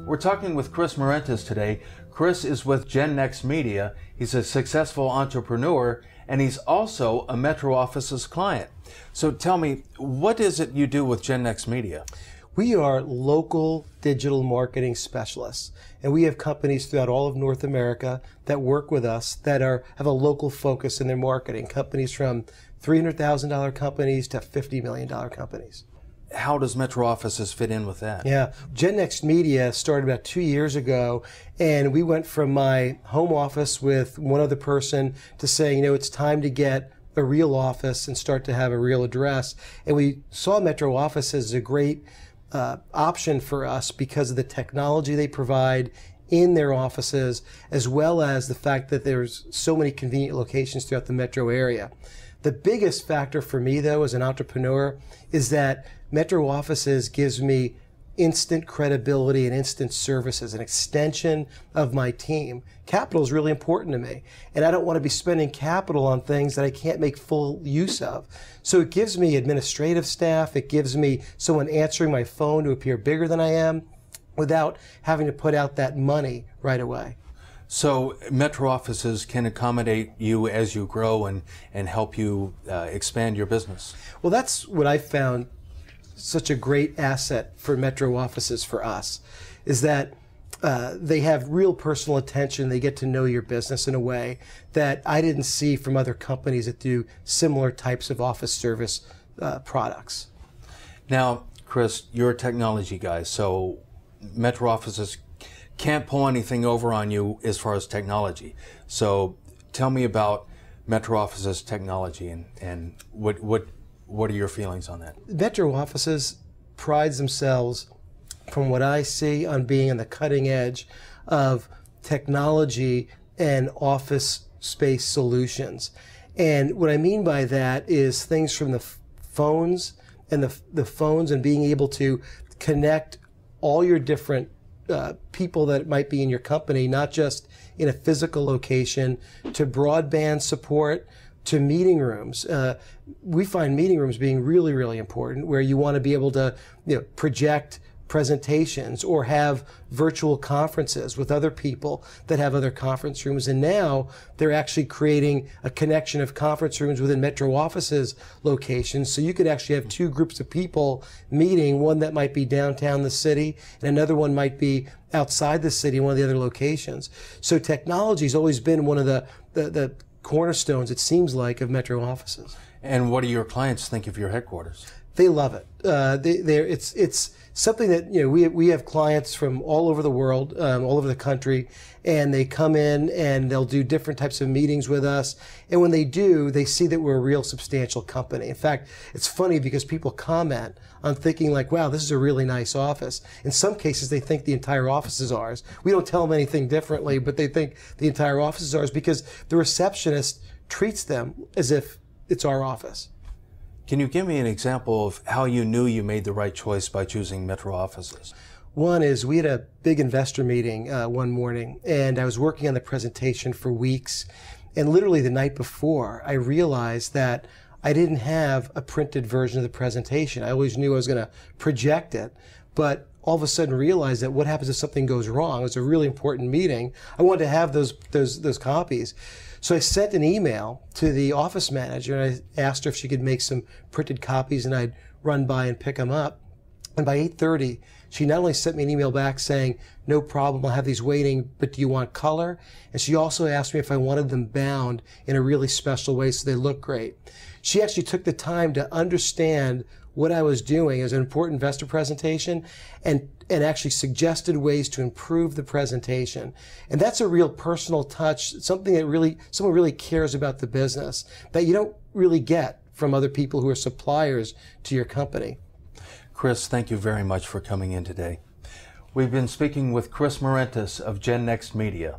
We're talking with Chris Morentis today. Chris is with Gen Next Media. He's a successful entrepreneur, and he's also a Metro Office's client. So tell me, what is it you do with Gen Next Media? We are local digital marketing specialists, and we have companies throughout all of North America that work with us that have a local focus in their marketing. Companies from $300,000 companies to $50 million companies. How does Metro Offices fit in with that? Yeah, Gen Next Media started about 2 years ago, and we went from my home office with one other person to saying, you know, it's time to get a real office and start to have a real address. And we saw Metro Offices as a great option for us because of the technology they provide in their offices, as well as the fact that there's so many convenient locations throughout the metro area. The biggest factor for me, though, as an entrepreneur, is that Metro Offices gives me instant credibility and instant service as an extension of my team. Capital is really important to me, and I don't want to be spending capital on things that I can't make full use of. So it gives me administrative staff, it gives me someone answering my phone to appear bigger than I am without having to put out that money right away. So Metro Offices can accommodate you as you grow and help you expand your business. Well, that's what I found such a great asset for Metro Offices for us, is that they have real personal attention. They get to know your business in a way that I didn't see from other companies that do similar types of office service products. Now, Chris, you're a technology guy, so Metro Offices can't pull anything over on you as far as technology. So tell me about Metro Offices technology and what are your feelings on that? Metro Offices prides themselves, from what I see, on being on the cutting edge of technology and office space solutions. And what I mean by that is things from the phones and the phones and being able to connect all your different people that might be in your company, not just in a physical location, to broadband support, to meeting rooms. We find meeting rooms being really, really important, where you want to be able to, you know, project presentations or have virtual conferences with other people that have other conference rooms. And now they're actually creating a connection of conference rooms within Metro Offices locations. So you could actually have two groups of people meeting, one that might be downtown the city and another one might be outside the city in one of the other locations. So technology has always been one of the cornerstones, it seems like, of Metro Offices. And what do your clients think of your headquarters? They love it. It's something that, you know, we have clients from all over the world, all over the country, and they come in and they'll do different types of meetings with us. And when they do, they see that we're a real substantial company. In fact, it's funny because people comment on thinking like, wow, this is a really nice office. In some cases, they think the entire office is ours. We don't tell them anything differently, but they think the entire office is ours because the receptionist treats them as if it's our office. Can you give me an example of how you knew you made the right choice by choosing Metro Offices? One is we had a big investor meeting one morning, and I was working on the presentation for weeks. And literally the night before, I realized that I didn't have a printed version of the presentation. I always knew I was going to project it, but all of a sudden realized that what happens if something goes wrong? It was a really important meeting. I wanted to have those copies. So I sent an email to the office manager and I asked her if she could make some printed copies and I'd run by and pick them up. And by 8:30, she not only sent me an email back saying, no problem, I'll have these waiting, but do you want color? And she also asked me if I wanted them bound in a really special way so they look great. She actually took the time to understand what I was doing as an important investor presentation and actually suggested ways to improve the presentation. And that's a real personal touch, something that someone really cares about the business that you don't really get from other people who are suppliers to your company. Chris, thank you very much for coming in today. We've been speaking with Chris Morentis of Gen Next Media.